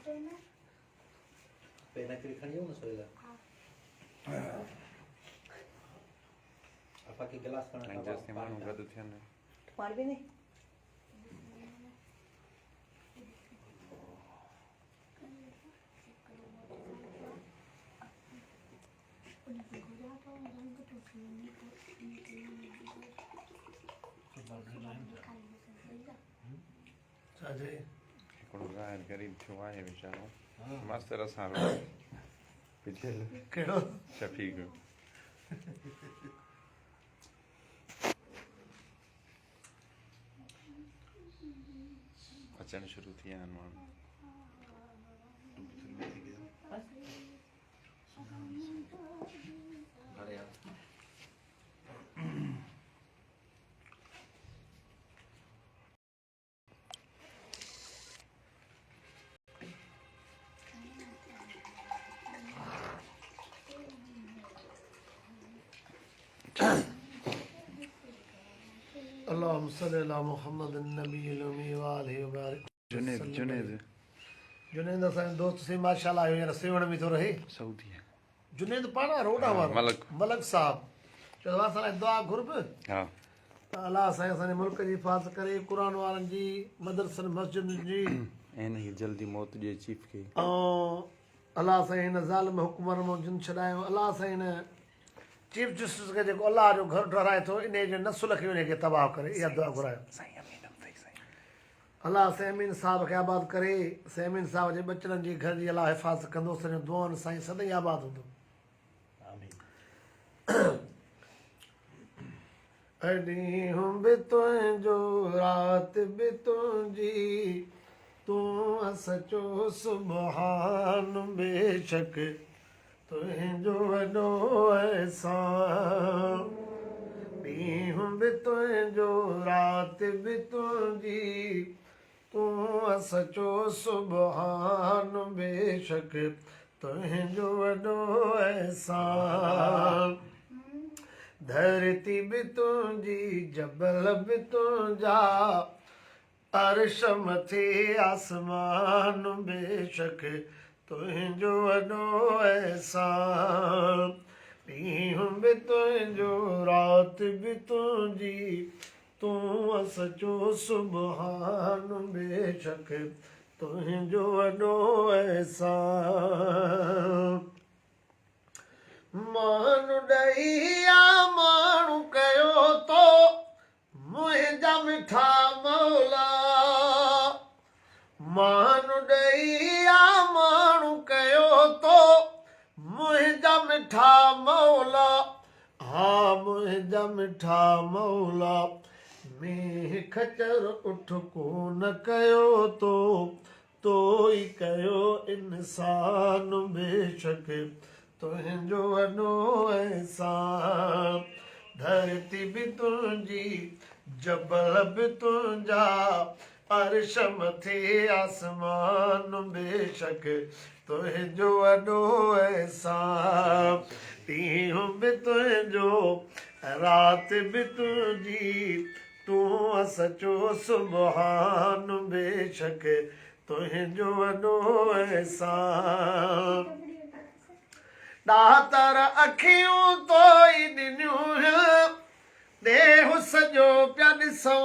Pen करी खणी न सोइला आपा के गिलास कण का जैसे मानो गद थियन पानी भी नहीं कोण ज़ाहिर गरीब थियो आहे वीचारो मस्त रसां पिछल कहिड़ो शफीक अचण शुरू थी विया आहिनि माण्हू अल्लाहुम्मा सल्ली अला मुहम्मद नबील उम्मी व आलिहि व बारिक जुनेद जुनेद जुनेद असांजो दोस्त से माशाल्लाह आयो हींअर सेवण में थो रहे सऊदी जुनेद पाण रोडा वारो मलक साहब चलो असां लाइ दुआ घुर्ब हा त अलाह साईं असांजे मुल्क जी हिफ़ाज़त करे क़ुरान वारनि जी मदरसनि मस्जिदनि जी ऐं ही जल्दी मौत जे चीफ खे ऐं अलाह साईं हिन ज़ालिम हुकूमत मां जिन छॾायो अलाह साईं हिन चीफ जस्टिस खे जेको अलाह जो घर ठहिराए थो इन जे नसुल खे उनखे तबाह करे इहा दुआ घुरायो अलाह सैमीन साहब खे आबाद करे सैमीन साहब जे बचड़नि जी घर जी अलाह हिफ़ाज़त कंदो सॼो दुआनि साईं सदाईं आबाद हूंदो ॾींहुं बि तुंहिंजो राति बि तुंहिंजी तूं सचो सुबहान बेशक तुंहिंजो वॾो अहसान ॾींहुं बि तुंहिंजो राति बि तुंहिंजी तूं सचो सुबहान बेशक तुंहिंजो वॾो अहसान धरती बि तुंहिंजी जबल बि तुंहिंजा अर्श मथे आसमान बेशक तुंहिंजो वॾो अहसान ॾींहुं बि तुंहिंजो राति बि तुंहिंजी तूं सचो सुबहान बेशक तुंहिंजो वॾो अहसान माण्हू ॾही या माण्हू कयो तो मुंहिंजा मिठा मौला माण्हू ॾही या माण्हू कयो तो मुंहिंजा मिठा मौला हा मुंहिंजा मिठा मौला में खचर उठ कोन कयो तो ई कयो इंसान बेशक तुंहिंजो वॾो अहसान धरती बि तुंहिंजी जबल बि तुंहिंजा अर्श मथे आसमान बेशक तुंहिंजो वॾो अहसान ॾींहुं बि तुंहिंजो राति बि तुंहिंजी तूं सचो सुबहान बेशक तुंहिंजो वॾो अहसान ॾातर अखियूं तो ई ॾिनियूं ॾेहु सॼो पिया ॾिसूं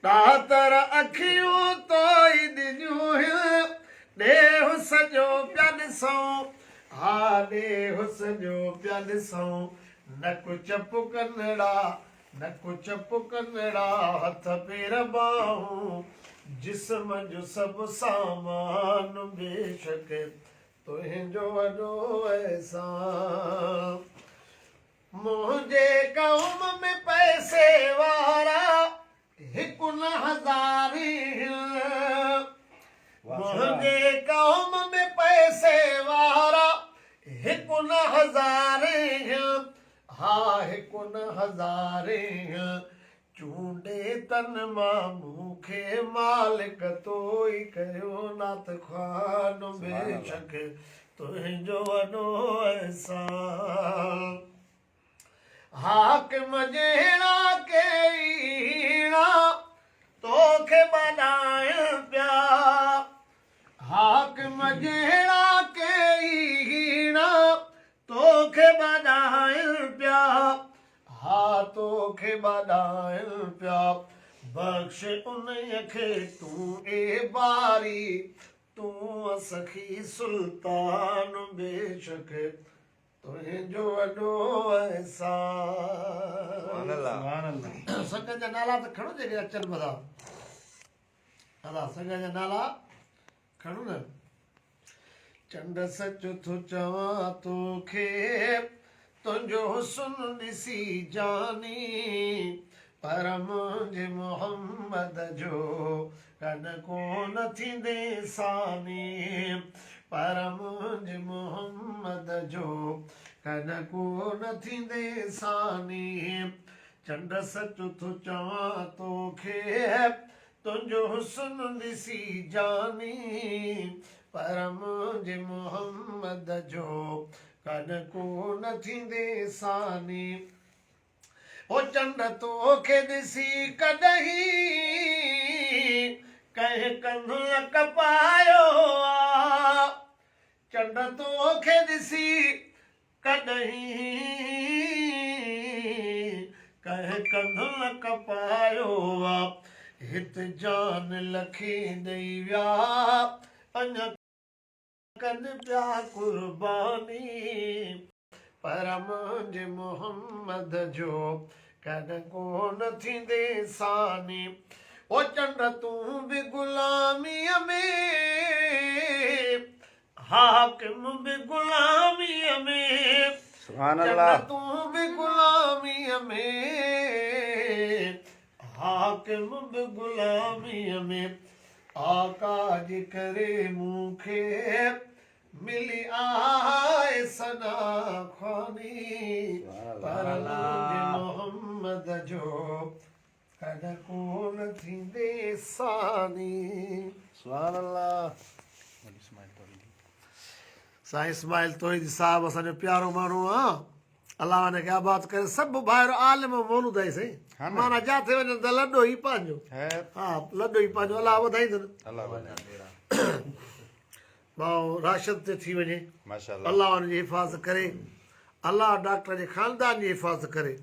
ॾातर अखियूं तो ई ॾिनियूं ॾेहु सॼो पिया ॾिसूं हा ॾेहु सॼो पिया ॾिसूं न कुझु पुकनड़ा न कुझु पुकनड़ा हथ पेर बाहूं जिस्म जो सभु सामान बेशक तुंहिंजो वॾो अहसान मुंहिंजे क़ौम में पैसे वारा हिकु न हज़ारी मुंहिंजे क़ौम में पैसे वारा हिकु न हज़ारे हा हिकु न हज़ारे चूंडे तन मां मूंखे मालिक तो ई कयो नात ख़्वान बेशक तुंहिंजो वॾो अहसान हाकिम जहिड़ा कहिड़ा तोखे मञाइनि पिया हा जहिड़ा कईना तोखे बधाइनि पिया हा तोखे बधाइनि पिया बख़्श उन्हीअ खे तूं ए बारी तूं सखी सुल्तान बेशक तुंहिंजो वॾो अहसान संगत जा नाला त खणो जेके अचनि बधा अला संगत जा नाला खणो न चंड सच थो चवां तोखे तुंहिंजो हुस्न ॾिसी जानी पर मुंहिंजे मोहम्मद जो कन कोन थींदे सानी पर मुंहिंजे मोहम्मद जो कन कोन थींदे सानी चंड सच थो चवां तोखे तुंहिंजो हुस्न ॾिसी जानी पर मुंहिंजे मोहम्मद जो कन कोन थींदे सानी ओ चंड तोखे ॾिसी कॾहिं कंहिं कंध न कपायो आ चंड तोखे ॾिसी कॾहिं कंहिं कंध न कपायो आ हित जान लखी ॾेई विया अञा कनि पिया कुर्बानी पर मुंहिंजे मोहम्मद जो कन कोन थींदे सानी ओ चंड तूं बि गुलामीअ में हाकिम बि गुलामीअ में सुभान चंड अल्लाह तूं बि गुलामीअ में हाकिम बि गुलामीअ में आका जे करे मूंखे मिली आहे सना ख़ानी पर मुंहिंजे मोहम्मद जो कन कोन थींदे सानी सुभान अल्लाह साईं इस्माइल तोहिदी साहिब असांजो प्यारो माण्हू आहे अलाह हिनखे आबाद करे सभु ॿाहिरि आलिम मौलूद आहे साईं माना जिथे वञनि त लॾो ई पंहिंजो हा लॾो ई पंहिंजो अलाह वधाईंदुनि भाउ राशिद ते थी वञे माशाअल्लाह अलाह हुनजी हिफ़ाज़त करे अलाह डॉक्टर जे ख़ानदान जी हिफ़ाज़त करे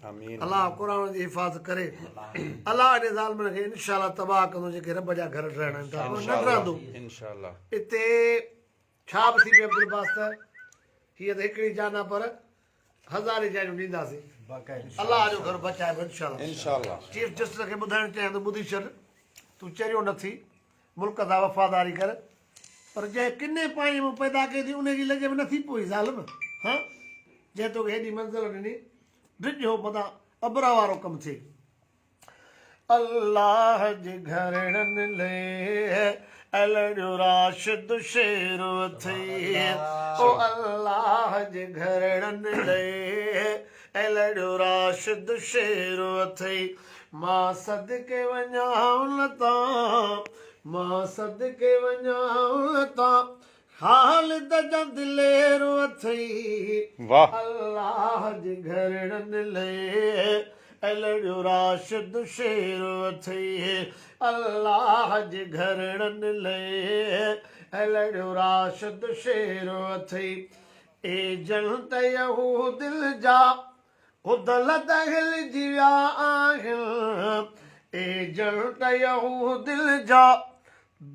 अलाह क़ुर जी हिफ़ाज़त करे अलाह इन ज़ालिमनि खे इनशाला तबाह कंदो जेके रब जा घर ठहणा आहिनि न रहंदो इंशाअल्लाह हिते छा बि थी पियो अब्दुल बास्तर हीअ त हिकिड़ी जाना पर हज़ारे जानियूं ॾींदासीं अलाह जो घर बचाए इनशाला इंशाअल्लाह चीफ जस्टिस खे ॿुधाइणु चाहियां त ॿुधी छॾ तूं चरियो न थी मुल्क सां वफ़ादारी कर पर जंहिं किने पाणी में पैदा कई थी उनजी लॻे में नथी पोई ज़ालिम हा जंहिं तोखे हेॾी मंज़िल ॾिनी ॾिजो मथां अबरा वारो कमु थिए अल्लाह जे घरनि लाइ अलड़ियो राशिद शेरो थई ओ अल्लाह जे घरनि लाइ अलड़ियो राशिद शेरो थई मां सदके वञां लतां मां सदके वञां लतां ख़ालिद जा दिलेरो थई वाह अल्लाह जे घरनि लाइ अलड़ियो राशिद शेरो थई अल्लाह जे घरनि लाइ अलड़ियो राशिद शेरो थई ए जनत यहूदिल जा उदल दहिल जी विया आहिनि ए जनत यहूदिल जा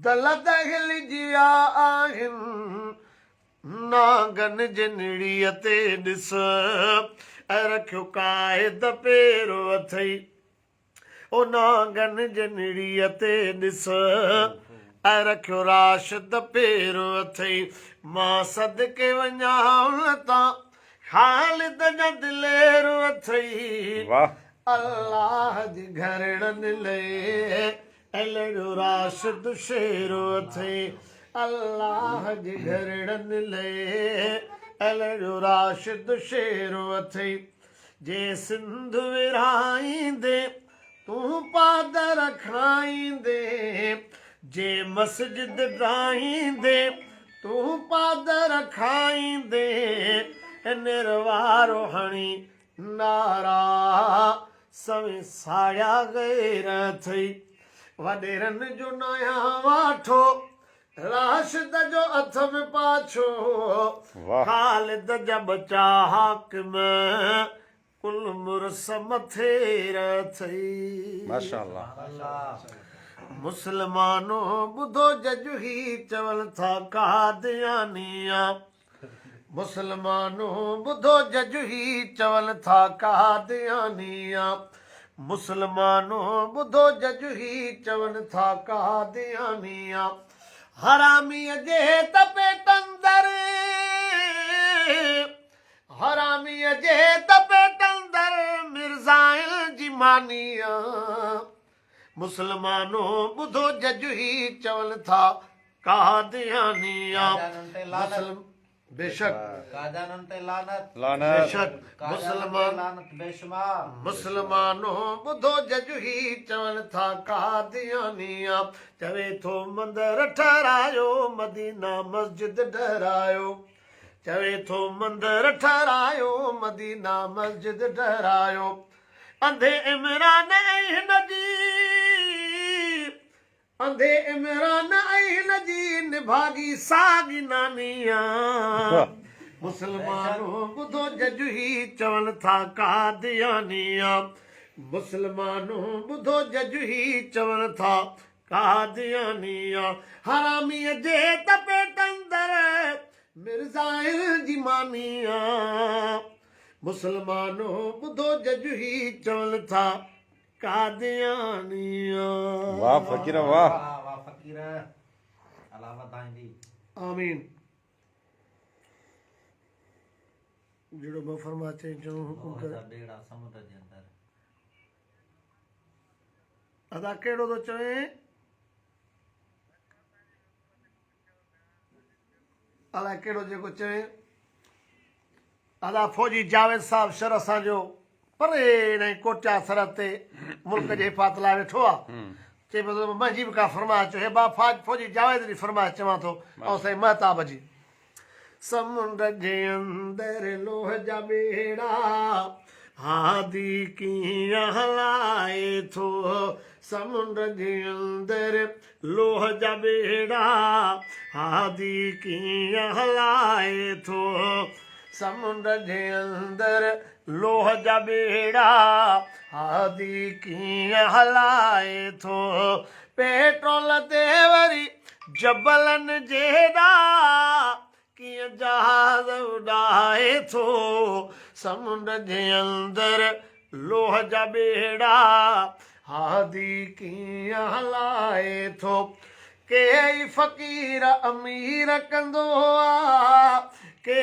दल दहिल जी विया आहिनि नागन जे निड़ीअ ते ॾिस ऐं रखियो काइद पेरो अथई ओ नागन जे निड़ीअ ते ॾिस ऐं रखियो राशिद पेरो अथई मां सदके वञां लतां ख़ालिद जा दिलेरो अथई वाह अल्लाह जे घरनि लाइ अलड़ियो राशिद शेरो अथई अल्लाह जे घरनि लाइ अलड़ियो राशिद शेरो अथई जे सिंध विरहाईंदे तूं पादर खाईंदे जे मस्जिद ठाहींदे तूं पादर खाईंदे निर्वारो हणी नारा सवे साड़िया गैर थई वॾेरनि जो नया वाठो राश राशिद जो हथ में पाछो वाह खालिद जा बचा हाकिम कुल मुरस मथे रथई माशाअल्लाह अल्लाह मुसलमानो ॿुधो जज ही चवनि था कादियानिया मुसलमानो ॿुधो जज ही चवनि था कादियानिया मुसलमानो ॿुधो जज ही चवनि था कादियानिया हरामीअ जे तपे तंदर हरामीअ जे तपे तंदर मिर्ज़ाइल जी मानिया मुसलमानो ॿुधो जज ही चवनि था कादियानिया काजानन ते लानत बेशक काजानन ते लानत लानत बेशक काजानन ते मुसलमान लानत बेशुमार मुसलमानो ॿुधो जज ही चवनि था कादियानिया चवे थो मंदर ठहरायो मदीना मस्जिद डरायो चवे थो मंदर ठहरायो मदीना मस्जिद डरायो अंधे इमरान ऐं हिन जी अंधे इमरान ऐं हिन जी निभागी सागी नानिया मुसलमानो ॿुधो जज ही चवनि था कादियानिया मुसलमानो ॿुधो जज ही चवनि था कादियानिया हरामीअ जे तपे तंदर मिर्ज़ाइल जी मानिया मुसलमानो ॿुधो जज ही चवनि था कादियानिया वाह फ़कीर वाह वाह फ़कीर अल्लाह वधाईंदी आमीन जहिड़ो ॿ फरमा चई चऊं हुकुम करे बेड़ा समुंड जे अंदर अदा कहिड़ो थो चवे अलाए कहिड़ो जेको चवे अदा फौजी जावेद साहब शर असांजो परे न कोटिया सरहद ते मुल्क जे हिफ़ाज़त लाइ वेठो आहे चए पियो मुंहिंजी बि का फरमाइश चयो हे बा फौजी जावेद जी फरमाइश चवां थो ऐं साईं महताब जी समुंड जे अंदरि लोह जा ॿेड़ा हादी कीअं हलाए थो समुंड जे अंदरि लोह जा ॿेड़ा हादी कीअं हलाए थो समुंड जे अंदरि लोह जा ॿेड़ा हादी कीअं हलाए थो पेट्रोल ते वरी जबलनि जेॾा कीअं जहाज़ उॾाए थो समुंड जे अंदरि लोह जा ॿेड़ा हादी कीअं हलाए थो के फ़क़ीर अमीर कंदो आहे के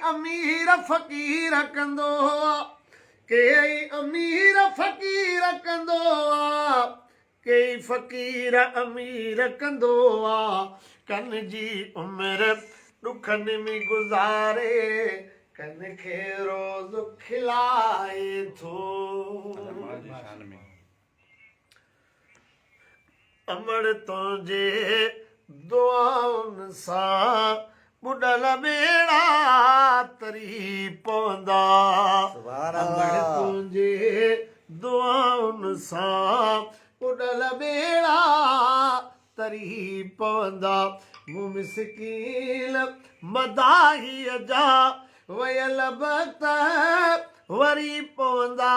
अमीर फ़क़ीर कंदो आहे के अमीर फ़क़ीर कंदो आहे के फ़क़ीर अमीर कंदो आहे कन जी उमिरि ॾुखनि में गुज़ारे कन खे रोज़ खिलाए थो शान में अमड़ तुंहिंजे दुआउनि सां ॿुॾल ॿेड़ा तरी पवंदा अमड़ तुंहिंजे दुआउनि सां ॿुॾल ॿेड़ा तरी पवंदा मूं मिसकीन मदाहीअ जा वयल वक़्त वरी पवंदा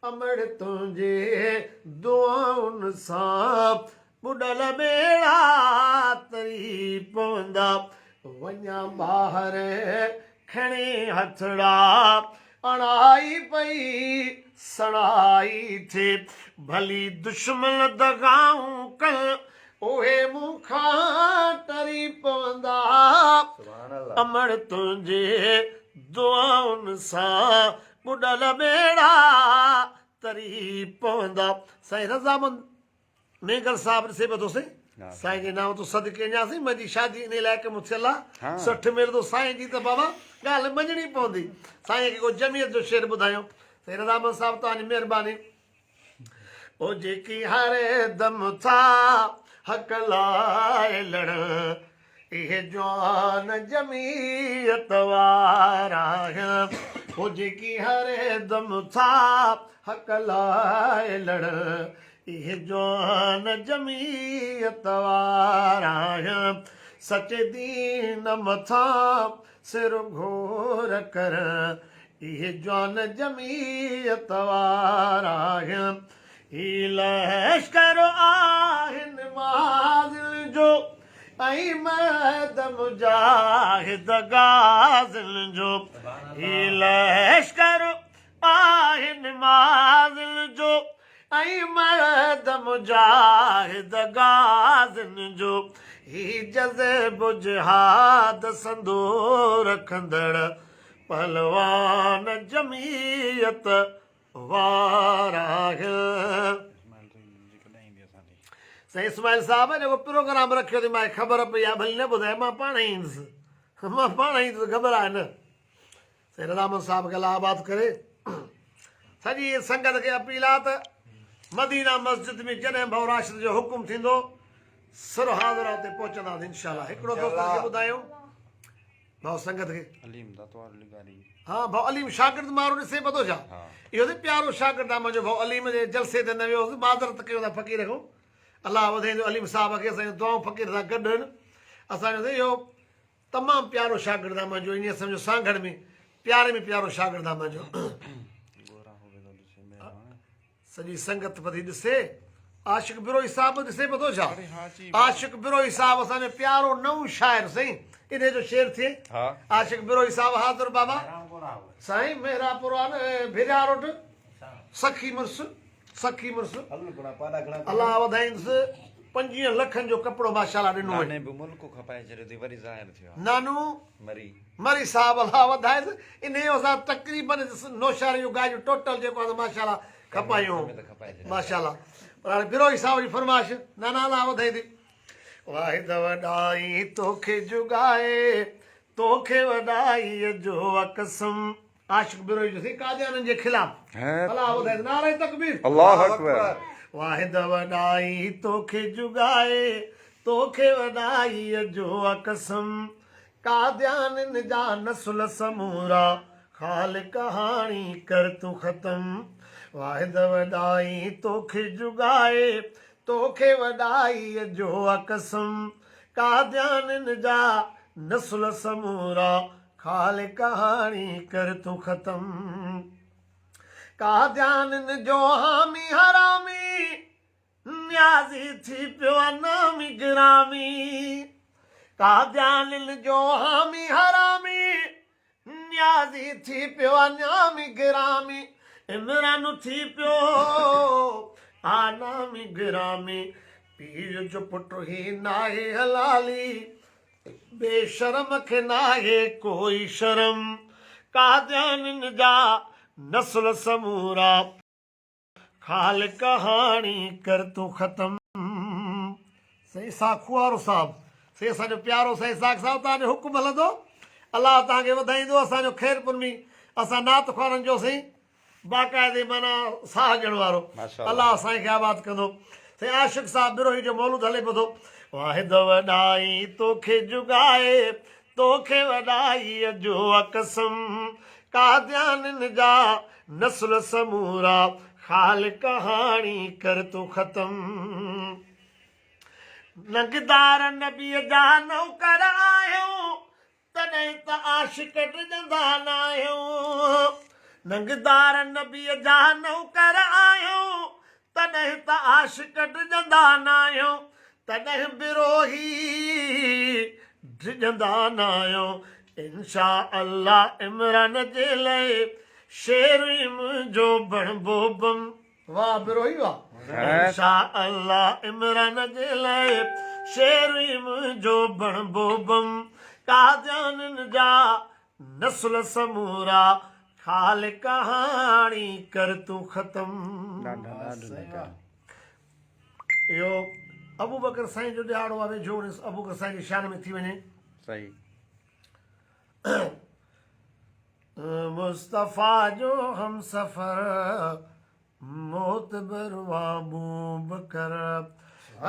अमड़ तुंहिंजे दुआउनि सां ॿुॾल ॿेड़ा तरी पवंदा वञा ॿाहिरि खणे हथड़ा अणाई पई सणाई थिए भली दुश्मन दगाऊं कनि उहे मूंखां टरी पवंदा अमड़ तुंहिंजे दुआउनि सां ॿुॾल ॿेड़ा तरी पवंदा साईं रज़ामंद मेघल साहब ॾिसे पियो थोसीं साईं जे नाम तूं सदके अञासीं मुंहिंजी शादी इन इलाइक़े में थियल आहे 60 में तो साईं जी त बाबा ॻाल्हि मञणी पवंदी साईं खे को जमियत जो शेर ॿुधायो साईं रज़ामंद साहब तव्हांजी महिरबानी ओ जेकी हर दम था हक़ लाइ लड़ इहे जवान जमीयत वारा ओ जेकी हर दम था हक़ लाइ लड़ इहे जवान जमीयत वारा सचे दीन मथा सिर घोर कर इहे जवान जमीयत वारा ही लश्कर आहिनि माज़िल जो ऐं मर्द मुजाहिद गाज़िल जो ही लश्कर आहिनि माज़िल जो ऐं मर्द मुजाहिद गाज़िल जो ही जज़ब जिहाद संदो रखंदड़ पहलवान जमीयत वारा साईं इस्माइल साहब जेको प्रोग्राम रखियो अथई मूंखे ख़बर पई आहे भली न ॿुधाए मां पाण ई ईंदुसि ख़बर आहे न साईं रज़ामंद साहब खे अलाह आबाद करे सॼी संगत खे अपील आहे त मदीना मस्जिद में जॾहिं भाउ राशिद जो हुकुम थींदो सिर हाज़िर हुते पहुचंदासीं इंशाअल्लाह हिकिड़ो दोस्त खे ॿुधायूं भाउ संगत खे हा भाउ अलीम शागिर्द मारो ॾिसे पतो छा इहो त प्यारो शागिर्द आहे मुंहिंजो भाउ अलीम जे जलसे ते न वियोसि माज़रत कयो था फ़क़ीर खां अलाह वधाईंदो अलीम साहब खे असांजो दुआऊं फ़क़ीर सां गॾु आहिनि असांजो इहो तमामु प्यारो शागिर्द आहे मुंहिंजो ईअं सम्झो सांगड़ में प्यारे में प्यारो शागिर्द आहे मुंहिंजो सॼी संगत पती ॾिसे आशिक़ बिरोई साहब ॾिसे पतो छा आशिक़ बिरोई साहब असांजो प्यारो नओं शाइर साईं इन जो शेर थिए आशिक़ बिरोई साहब हाज़िर बाबा साईं मेहरापुर आहे न भिरिया रोड सखी मुड़ुसु अलाह वधाईंदुसि 25 लखनि जो कपिड़ो माशाल्लाह ॾिनो नानू मरी साहब अलाह वधाएसि इन जो असां तक़रीबन नौशारी जो गाय जो टोटल जेको आहे माशाल्लाह खपायूं माशाल्लाह पर हाणे बिरोई साहब जी फरमाइश नाना अलाह वधाईंदी वाहिद वॾाई तोखे जुगाए तोखे वॾाई जो कसम आशिक़ बिरोई जो कादियाननि जे ख़िलाफ़ अलाह वधाए नारे तकबीर अल्लाह अकबर वाहिद वॾाई तोखे जुगाए तोखे वॾाई जो कसम कादियाननि जा नसुल समूरा खाल कहाणी कर तूं ख़तम वाहिद वॾाई तोखे जुगाए तोखे वॾाई जो कसम कादियाननि जा नसुल समूरा खाल कहाणी कर तूं ख़तम कादियाननि जो हामी हरामी न्याज़ी थी पियो नामी गिरामी कादियाननि जो हामी हरामी न्याज़ी थी पियो नामी गिरामी इमरान थी पियो आनामी गिरामी पीर जो पुटु ही नाहे हलाली बेशरम खे नाहे कोई शर्म कादियाननि जा नस्ल समूरा खाल कहाणी कर तूं ख़तम सही साखुआरो साहब सही असांजो प्यारो सही साख साहब तव्हांजो हुकुम हलंदो अलाह तव्हांखे वधाईंदो असांजो ख़ैर पुरमी असां नात ख़्वारनि जो सही बाक़ाइदे माना साह ॾियण वारो अलाह असांखे आबाद कंदो साईं आशिक़ साहब बिरोही जो मौलूद हले पियो थो वाहिद वॾाई तोखे जुगाए तोखे वॾाई जो कसम कादियाननि जा नस्ल समूरा खाल कहाणी कर तूं ख़तम नंगदार नबीअ जा नौकर आहियूं तॾहिं त आशिक़ ॾिजंदा न आहियूं नंगदार नबीअ जा नौकर आहियूं तॾहिं त आशिक़ ॾिजंदा न आहियूं तॾहिं बिरोही ॾिजंदा न आहियूं इंशा अल्लाह इमरान जे लाइ शेर मुंहिंजो बणबो बम वाह बिरोही वाह इंशा अल्लाह इमरान जे लाइ शेर मुंहिंजो बणबो बम कादियाननि जा नस्ल समूरा खाल कहाणी कर तूं ख़तम इहो अबू बकर साईं जो ॾियारो आहे वेझो अबू बकर साईं जी शान में थी वञे सही मुस्तफ़ा जो हम सफ़र मोतबर अबू बकर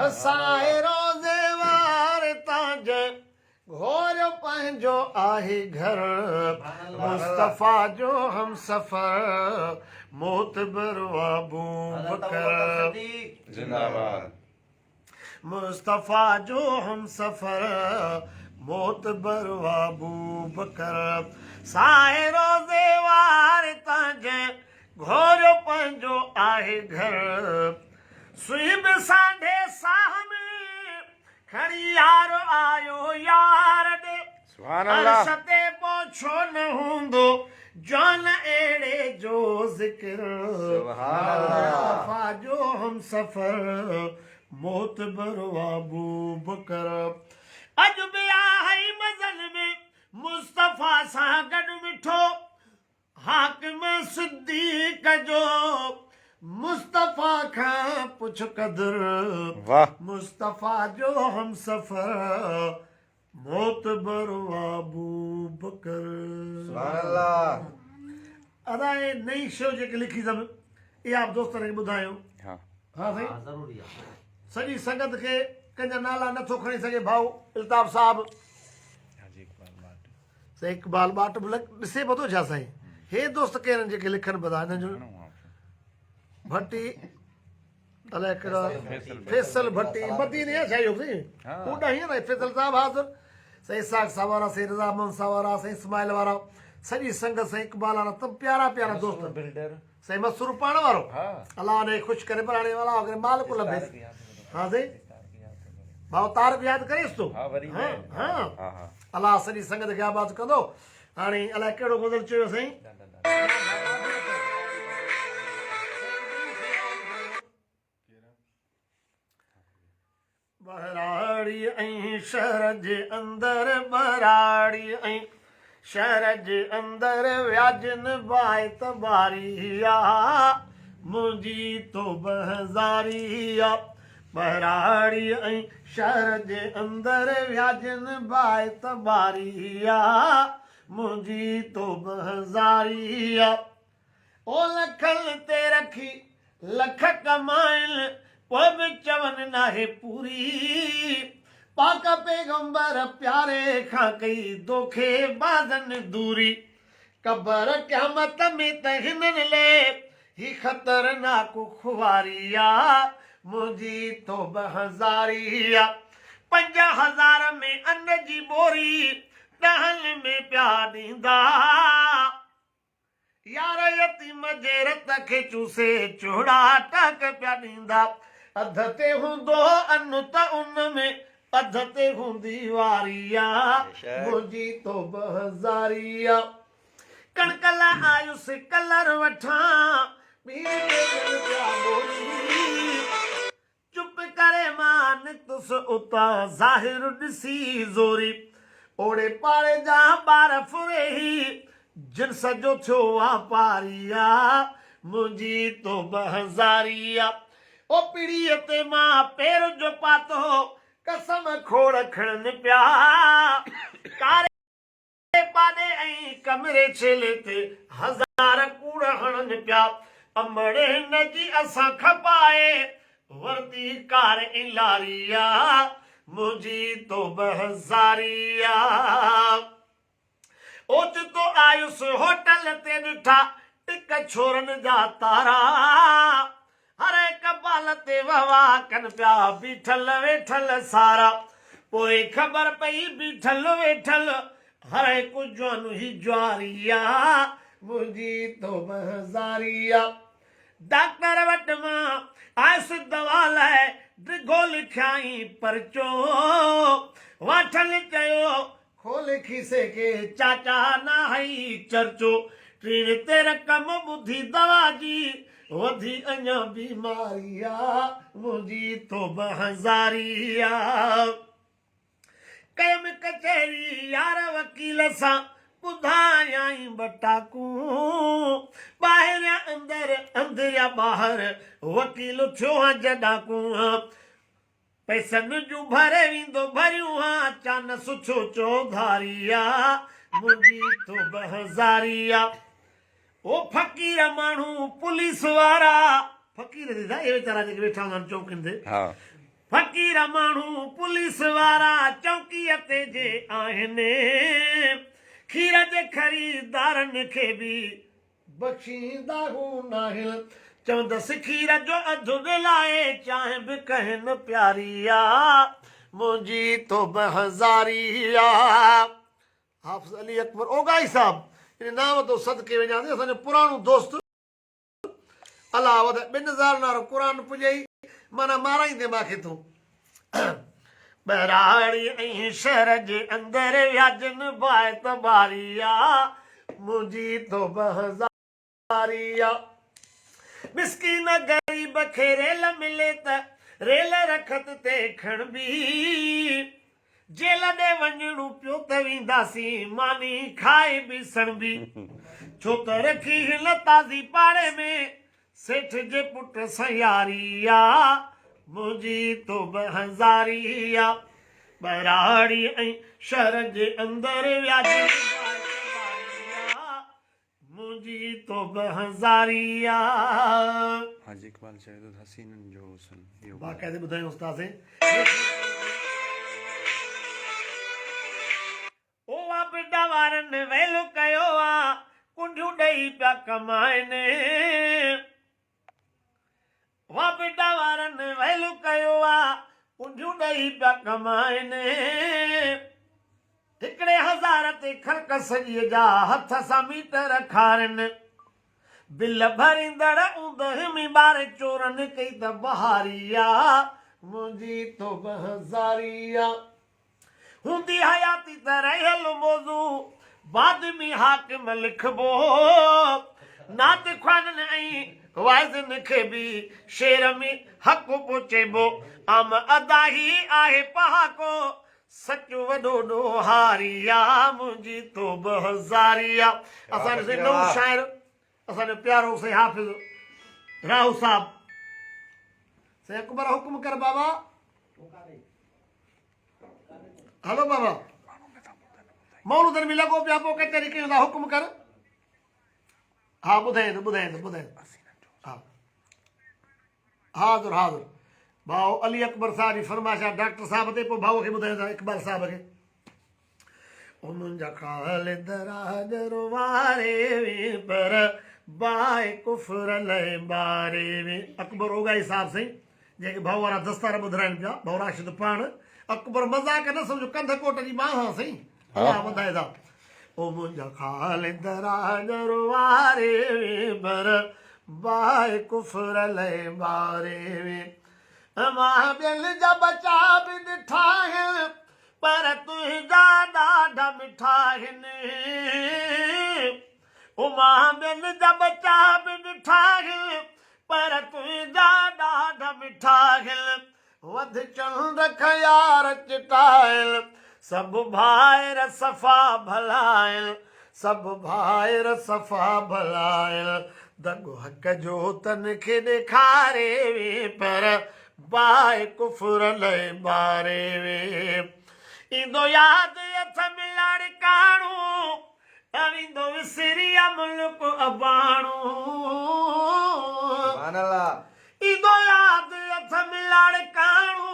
असांजे रोज़े वार तांजे घोर पंहिंजो आहे घर मुस्तफ़ा जो हम सफ़र मोतबर अबू बकर जिंदाबाद मुस्तफ़ा जो हम सफ़र मोतबर अबू बकर साए रोज़े वार तांजे घोर पंहिंजो आहे घर सुहिब सांढे साह में खड़ी यार आयो यार ॾे सुभान अल्लाह अर्श ते पहुचो न हूंदो जान अहिड़े जो ज़िक्र मुस्तफ़ा जो हम सफ़र मोतबर अबू बकर अॼु बि आहे मज़ल में मुस्तफ़ा सां गॾु मिठो हाकिम सिद्दीक़ जो मुस्तफ़ा खां पुछ कदर वाह मुस्तफ़ा जो हम सफ़र मोतबर अबू बकर अदा नई शो जेके लिखी अथमि इहे आप दोस्तनि खे ॿुधायूं हाँ हा साईं हाँ ज़रूरी आहे सॼी संगत खे कंहिंजा नाला नथो खणी सघे भाऊ इल्ताफ़ साहब हाजी इकबाल भाट साईं इकबाल बाट बि ॾिसे पियो थो छा साईं हे दोस्त के आहिनि जेके लिखनि पिया था हिननि जो भट्टी अलाए कहिड़ा फैसल भट्टी मदीने आहे छा इहो साईं हाँ। कूड़ा हीअं न फैसल साहब हाज़िर साईं साग साहब वारा साईं रज़ामंद साहब वारा साईं इस्माइल वारा सॼी संगत साईं इकबाल वारा तमामु प्यारा प्यारा दोस्त बिल्डर साईं मसूर पाण वारो हाँ अलाह ने ख़ुशि करे बणाने वाला अगर माल को लभे हाँ साईं भाउ तार बि यादि करेसि थो हाँ वरी हाँ हाँ हाँ हाँ अलाह सॼी संगत खे आबाद कंदो हाणे अलाए कहिड़ो गज़ल चयो साईं बराड़ी ऐं शहर जे अंदर बराड़ी ऐं शहर जे अंदर व्याजन बाए तबारिया मुंहिंजी तो बहज़ारिया बराड़ी ऐं शहर जे अंदर व्याजन बाए तबारिया मुंहिंजी तो बहज़ारिया ओ लखनि ते रखी लख कमाइल पोइ बि चवनि नाहे पूरी पाक पैगंबर प्यारे खां कई दोखे बाज़नि दूरी कबर क़यामत में त हिननि लाइ ही ख़तरनाक खुवारिया मुंहिंजी तो बहज़ारिया 5000 में अन जी बोरी ॾहनि में पिया ॾींदा यार यतीम जे रत खे चूसे चूड़ा टक पिया ॾींदा अध ते हूंदो अनु त उन में अध ते हूंदी वारिया मुंहिंजी तो बहज़ारिया कणक लाइ आयुसि कलर वठां चुप करे मां निकतुसि उतां ज़ाहिर ॾिसी ज़ोरी ओड़े पाड़े जा ॿार फुरे ही जिन्स जो थियो वापारिया मुंहिंजी तो बहज़ारिया ओ पीढ़ीअ ते मां पेर जो पातो कसम खोड़ खणनि पिया कारे पाड़े ऐं कमरे छेले ते 1000 कूड़ हणनि पिया अमड़े हिन जी असां खपाए वर्दी कार ऐं लारिया मुंहिंजी तो बहज़ारिया ओचितो आयुसि होटल ते ॾिठा टिक छोरनि जा तारा हर हिक बाल ते वहवा कनि पिया बीठल वेठल सारा पोइ ख़बर पई बीठल वेठल हर हिकु जवानु ही ज्वारिया मुंहिंजी तो बहज़ारिया डॉक्टर वटि मां आयुसि दवा लाइ डिघो लिखियाई परचो वठल चयो खोल खीसे के चाचा ना हई चर्चो टीन ते रक़म ॿुधी दवा जी वधी अञा बीमारिया मुंहिंजी तो बहज़ारिया कयमि कचहरी यार वकील सां ॿुधायाई बटाकूं ॿाहिरियां अंदरि अंदरियां ॿाहिरि वकील थियो हा जॾाकूं पैसनि जूं भरे वेंदो भरियूं हा चान सुठो चौधारिया मुंहिंजी तो बहज़ारिया ओ फ़क़ीर माण्हू पुलिस वारा फ़क़ीर दीदा इहे वीचारा जेके वेठा हूंदा आहिनि चौकियुनि ते हाँ फ़क़ीर माण्हू पुलिस वारा चौकीअ ते जे आहिनि खीर जे ख़रीदारनि खे बि बख़्शींदा हू नाहिनि चवंद सिखीर जो अधु विलाए चाहे बि कहन प्यारिया मुंहिंजी तो हज़ारिया। हाफ़िज़ अली अकबर ओगाई साहब इन नाम तो सदके वञासीं। असांजो पुराणो दोस्त अलाह वध 2000 नारो क़ुरान पुॼई माना माराईंदे मूंखे तूं। बराड़ी ऐं शहर जे अंदरि व्याजन बाए तबारिया मुंहिंजी तो हज़ारिया। मिसकीन ग़रीब खे रेल मिले त रेल रखत ते खणबी जेल ॾे वञणो पियो त वेंदासीं मानी खाए बि सणबी छो त रखी हिन ताज़ी पाड़े में सेठ जे पुट सयारिया मुंहिंजी तो हज़ारिया। बराड़ी ऐं शहर जे अंदरि व्याज मुंहिंजी तो हज़ारिया। हाजी इकबाल चए थो हसीननि जो हुस्न इहो बाक़ाइदे ॿुधायूं उस्तादे ओ बिडा वारनि वेलो कयो आ कुंडियूं ॾेई पिया कमाइनि वा बिडा वारनि वेलो कयो आ कुंडियूं ॾेई पिया कमाइनि हिकिड़े हज़ार ते ख़र्क सॼीअ जा हथ सां मीटर खारनि बिल भरींदड़ ऊंदहि में ॿार चोरनि कई त बहारिया मुंहिंजी तो हज़ारिया। हूंदी हयाती त रहियल मौज़ू बाद में हाकिम लिखबो नात ख़्वाननि ऐं वाइज़नि खे बि शेर में हक़ पहुचेबो आम अदाही आहे पहाको सचो वॾो ॾोहारिया मुंहिंजी तो हज़ारिया। असांजो नओं शाइर असांजो प्यारो से हाफ़िज़ राहु साहब से अकबर हुकुम कर बाबा। हलो बाबा मौलूदनि में लॻो पिया पोइ कचहरी कयूं था हुकुम कर। हा ॿुधाईंदो हा हाज़ुर हाज़ुर भाउ अली अकबर साहब जी फरमाइश आहे डॉक्टर साहब ते पोइ भाउ खे ॿुधाईंदा इकबाल साहब खे। उन्हनि जा ख़ाल दराजरो वारे वे पर बाए कुफर लए बारे वे। अकबर ओगाई साहब साईं जेके भाउ वारा दस्तार ॿुधाइनि पिया भाउ राशिद पाण अकबर मज़ाक न सम्झो कंध कोट जी मां हा साईं अलाह वधाए ओ मुंहिंजा ख़ाल दराजरो वारे वे पर बाए कुफर लए बारे वे मां ॿियनि जा बचा बि ॾिठा आहिनि पर तुंहिंजा ॾाढा मिठा आहिनि ओ मां ॿियनि जा बचा बि ॾिठा आहिनि पर तुंहिंजा ॾाढा मिठा आहिनि वध चंड खयार चिटाइल सभु भाइर सफ़ा भलाइल सभु भाइर सफ़ा भलाइल दगो हक़ जो तन खे ॾेखारे वे पर बाए कुफर लए बारे वे ईंदो यादि हथ मिलाड़ काणू ईंदो विसरिया मुल्क अबाणू ईंदो यादि हथ मिलाड़ काणू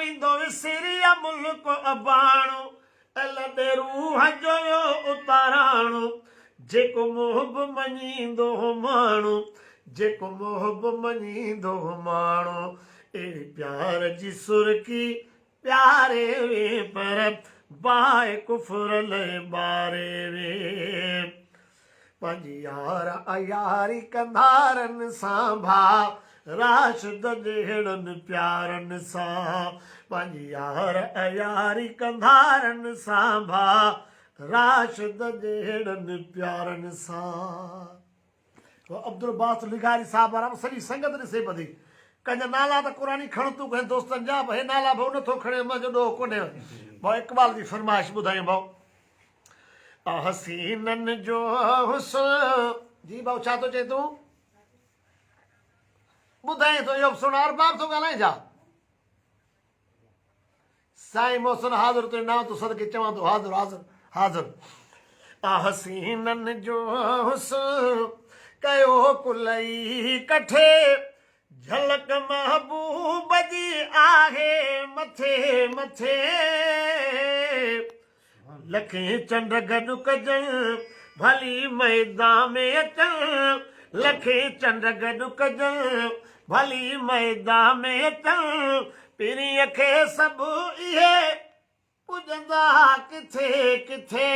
ईंदो विसरिया मुल्क अबाणू लॾे रूह जो उताराणू जेको मोहब मञींदो माण्हू जेको मोहब मञींदो माण्हू अहिड़ी प्यार जी सुरकी प्यारे वे पर बाए कुफर लए बारे वे पंहिंजी यार अयारी कंधारनि सां भा राशिद जहिड़नि प्यारनि सां पंहिंजी यार अयारी कंधारनि सां भा राशिद जहिड़नि प्यारनि सां। अब्दुल बास लिगारी साहब वारा सॼी संगत ॾिसे पई कंहिंजा नाला त क़ुरानी खण तूं कंहिं दोस्तनि जा भई नाला भाउ नथो खणे मुंहिंजो ॾोह कोन्हे भाउ इकबाल जी फरमाइश ॿुधायूं भाउ हसीननि जो हुस्न जी भाउ छा थो चए तूं ॿुधाए थो इहो सुनार बाब थो ॻाल्हाए छा साईं मोहसिन हाज़िर तुंहिंजो नाम तूं सदके चवां थो हाज़िर हाज़िर हाज़िर हसीननि जो हुस्न कयो कुलई कठे झलक महबूब जी आहे मथे मथे लखे चंड गॾु कजनि भली मैदान में अचनि लखे चंड गॾु कजनि भली मैदान में अचनि पीरीअ खे सभु इहे पुॼंदा किथे किथे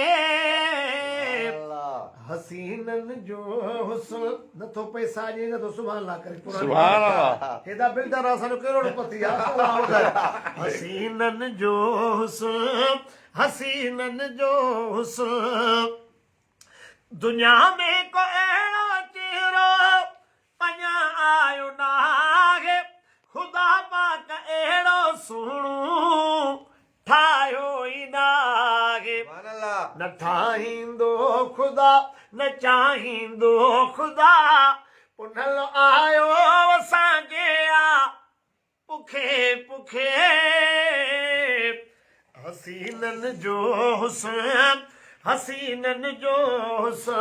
हसीननि जो हुस्न नथो पैसा ॾिए नथो सुभाणे अल्लाह करे सुभाण अल्लाह हेॾा बिल्डर असांजो करोड़पति आहे हसीननि जो हुस्न हसीननि जो हुस्न दुनिया में को अहिड़ो चेहरो अञा आयो नाहे ख़ुदा पाक अहिड़ो सुहिणो ठाहियो ई नाहे न ठाहींदो ख़ुदा न चाहींदो ख़ुदा पुनल आयो असांजे आ पुखे पुखे हसीननि जो हुस्न हसीननि जो हुस्न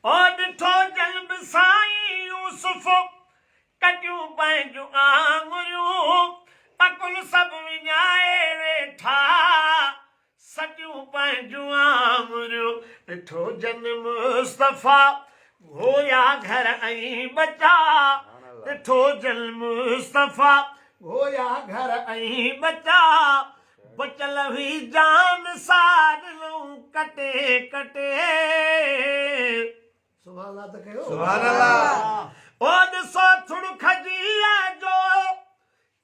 ओ ॾिठो जल्ब साईं यूसुफ कटियूं पंहिंजूं आङुरियूं अकुल सभु विञाए वेठा सटियूं पंहिंजूं आङुरियूं ॾिठो जन मुस्तफ़ा गोया घर ऐं बचा ॾिठो जन मुस्तफ़ा गोया घर ऐं बचा बचल हुई जान सारलूं कटे कटे सुभाणे अल्लाह त कयो सुभाणे अल्लाह ओ ॾिसो थुड़ खजीअ जो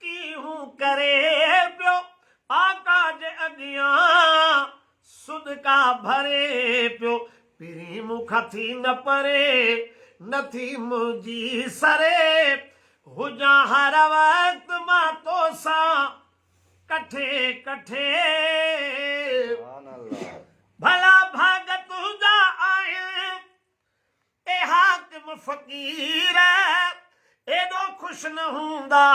कीहूं करे पियो आका जे अॻियां सुदका भरे पियो पीरी मूंखां थी न परे नथी मुंहिंजी सरे हुजां हर वक़्तु मां तोसां कठे कठे भला भाग तुंहिंजा आहिनि ए हाकिम फ़क़ीर एॾो ख़ुशि न हूंदा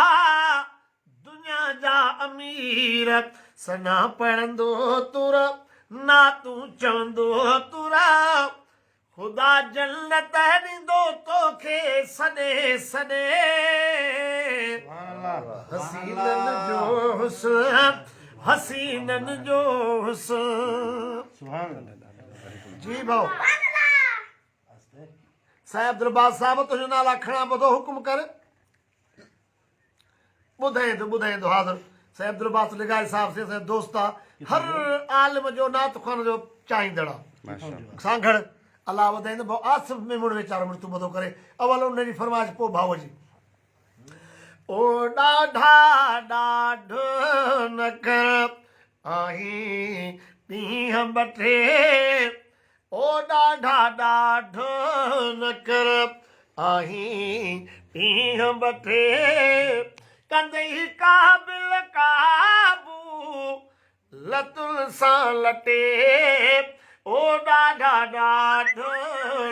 दुनिया जा अमीर सना पढ़ंदो तुर ना तूं चवंदो तुर ख़ुदा जन्नत ॾींदो तोखे सॾे सॾे हसीननि जो हुस्न हसीननि जो हुस्न जी भाउ साहिब दरबार साहिब तुंहिंजो नाला खणा ॿुधो हुकुम कर ॿुधाईंदो हाज़िर साहिब दरबार लिगाई साहिब से असांजो दोस्त आहे हर आलिम जो नात ख़ान जो चाहींदड़ आहे सांगड़ अलाह वधाईंदो भाउ आसिफ में मुड़ वीचारो मृत्यु ॿुधो करे अवल उन जी फरमाइश पोइ भाउ जी ओ ॾाढा ॾाढो न कर आहीं ॾींहं ॿ टे ओ ॾाढा ॾाढो न कर आहीं ॾींहं ॿ टे कंदई क़ाबिल काबू लतुल सां लटे ओ ॾाढा ॾाढो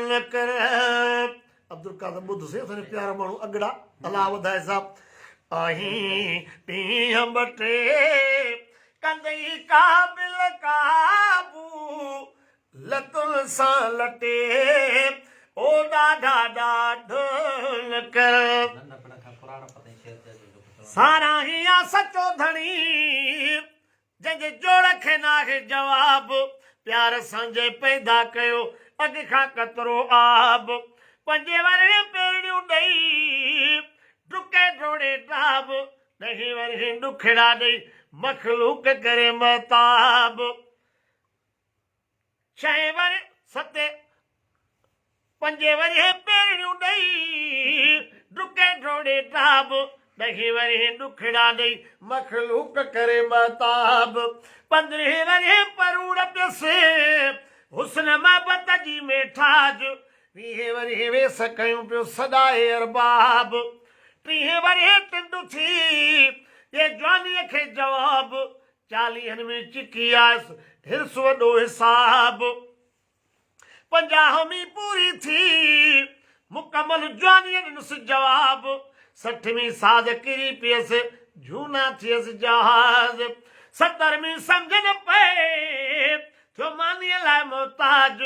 न कर अब्दुल कादर ॿुध से असांजो प्यारा माण्हू अॻड़ा अलाह वधाए साहब आहीं ॾींहं ॿ टे कंदई क़ाबिल काबू लतुल सां लटे ओ ॾाढा ॾाढो न कर नंढपण खां पुराण पताईं शेर ते जो सारा ही आ सचो धणी जंहिंजे जोड़ खे नाहे जवाब प्यार संजय पैदा कयो अॻ खां कतरो आब पंजे वरे पेड़ियूं ॾेई डुके डोड़े डाब ॾही वरी ॾुखड़ा ॾेई मखलूक करे महताब छहें वरे सते पंजे वरी पेड़ियूं ॾेई डुके डोड़े डाब ॾही वरी ॾुखड़ा ॾेई मखलूक करे महताब 15 वरे परूड़ पियसि हुस्न महबत जी मेठाज 20 वरी वेस कयूं पियो सदाए अरबाब 30 वरी टिंडु थी ये जवानीअ खे जवाब 40 में चिकी आयसि हिर्स वॾो हिसाब 50 पूरी थी मुकमल जवानीअ ॾिनुसि जवाब 60 साध किरी पियसि झूना थियसि जहाज़ 70 सम्झ न पए थियो मानीअ लाइ मोहताज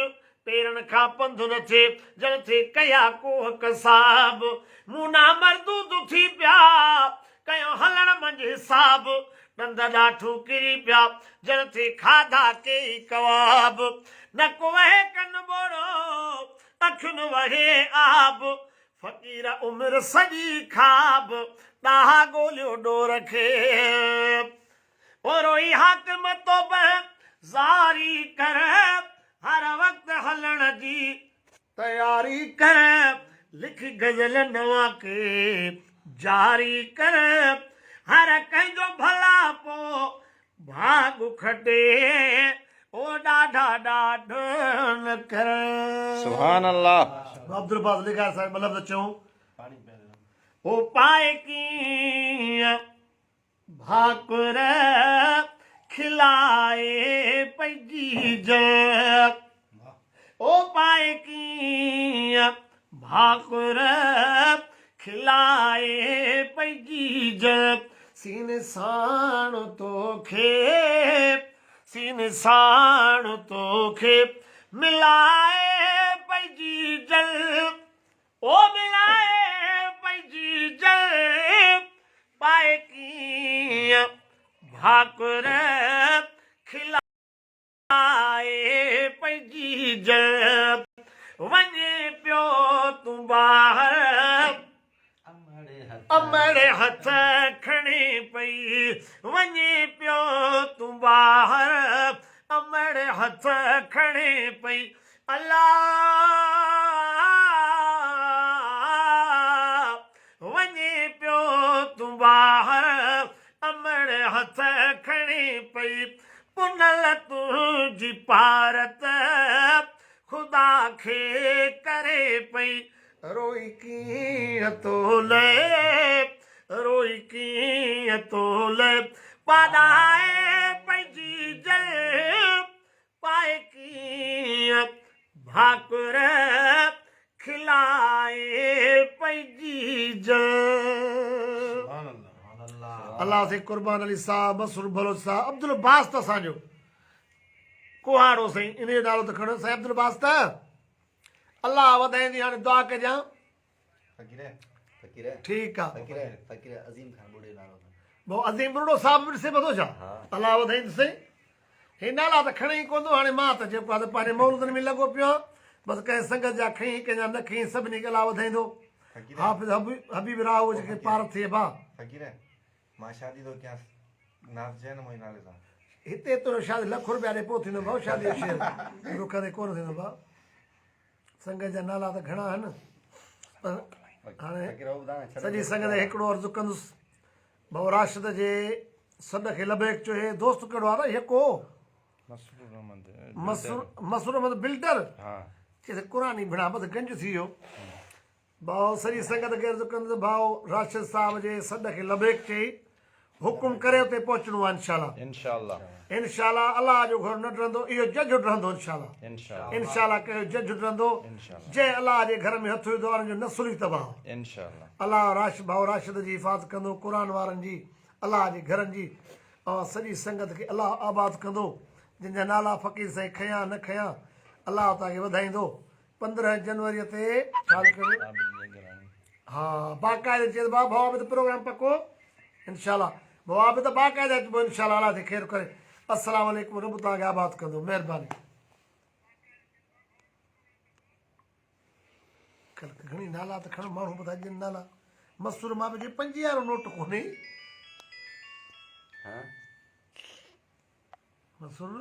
पेरनि खां पंधु न थिए जन थिए कया कोह कसाब मूना मरदूद थी पिया कयो हलण मंझि हिसाब ॾंद ॾाठू किरी पिया जन थिए खाधा कई कवाब न को वहे कन बोड़ो अखियुनि वहे आब फ़क़ीर उमिरि सॼी खाब ॾाहा ॻोल्हियो डोर खे रोई हाकिम तोबह ज़ारी कर हर वक़्तु हलण जी तयारी कर लिख गज़ल नवा के जारी कर हर कंहिंजो भला पो भाग खटे ओ ॾाढा ॾाढो न कर सुभान अल्लाह अब्दुल बाज़ लिखा साहिब मतलब तो चऊं पाणी पीअण ओ पाए कीअं भाकुर खिलाए पंहिंजी जग ओ पाए कीअं भाकुर खिलाए पंहिंजी जग सीन साण तोखे मिलाए पंहिंजी जल ओ मिलाए पंहिंजी जल पाए कीअं भाकुर खिलाए पंहिंजी जल वञे पियो तूं ॿाहिरि अमड़े हथ खणे पई वञे पियो तूं ॿाहिरि अमड़े हथ खणे पई अल्लाह वञे पियो तूं ॿाहिरि अमड़े हथ खणे पई पुनल तुंहिंजी पारत ख़ुदा खे करे पई रोई कीअं तोले पाॾाए पंहिंजी जल पाए कीअं भाकुर खिलाए पंहिंजी जल अल्लाह से कुर्बान अली साहब मसूर बलोच साहब अब्दुल बास्त असांजो कुहाड़ो साईं इन जो नालो त खणो साईं अब्दुल बास्त अल्लाह वधाईंदी हाणे दुआ कजां ठीकु आहे अज़ीम खान बुढ़े नालो भाऊ अज़ीम बुढ़ो साहब बि ॾिसे ॿधो छा अल्लाह वधाईंदी साईं हे नाला त खणे ई कोन थो हाणे मां त जेको आहे त पंहिंजे मौलूदनि में लॻो पियो आहे बसि कंहिं संगत जा खई कंहिंजा न खई सभिनी खे अल्लाह वधाईंदो हाफ़िज़ हबीब राव जेके पार थिए भाउ मां शादी तो क्या नाथ जैन मोई नाले सां हिते तो शादी लख रुपया ॾे पोइ थींदो भाउ शादी जो शेर पूरो करे कोन थींदो भाउ संगत जा नाला त घणा आहिनि पर हाणे सॼी संगत हिकिड़ो अर्ज़ु कंदुसि भाउ राशिद जे सॾ खे लबेक चयो हे दोस्त कहिड़ो आहे न यको मसूर अहमद बिल्डर चए क़ुरानी बिना बसि गंज थी वियो भाउ सॼी संगत खे अर्ज़ु कंदुसि भाउ राशिद साहिब जे सॾ खे लबेक चई हुकुम करे उते पहुचणो आहे इंशाअल्लाह अलाह जो घर न डरंदो इहो जज डरंदो इंशाअल्लाह कयो जज डरंदो जंहिं अलाह जे घर में हथ विधो आहे जो नसुल तबाह अलाह भाउ राशिद जी हिफ़ाज़त कंदो क़ुर वारनि जी अलाह जे घरनि जी ऐं सॼी संगत खे अलाह आबाद कंदो जंहिंजा नाला फ़क़ीर साईं खयां न खयां अलाह तव्हांखे वधाईंदो 15 जनवरीअ ते हा बाक़ाइदे चए भाउ बि त प्रोग्राम पको इंशाअल्लाह भाउ बि त बाक़ाइदा अचिबो इंशाअल्लाह अलाह ते ख़ैरु करे अस्सलाम वालेकुम रब तव्हांखे आबाद कंदो महिरबानी घणी नाला त खण माण्हू ॿुधाए ॾियनि नाला मसूर मां बि 50 नोट कोन्हे मसूर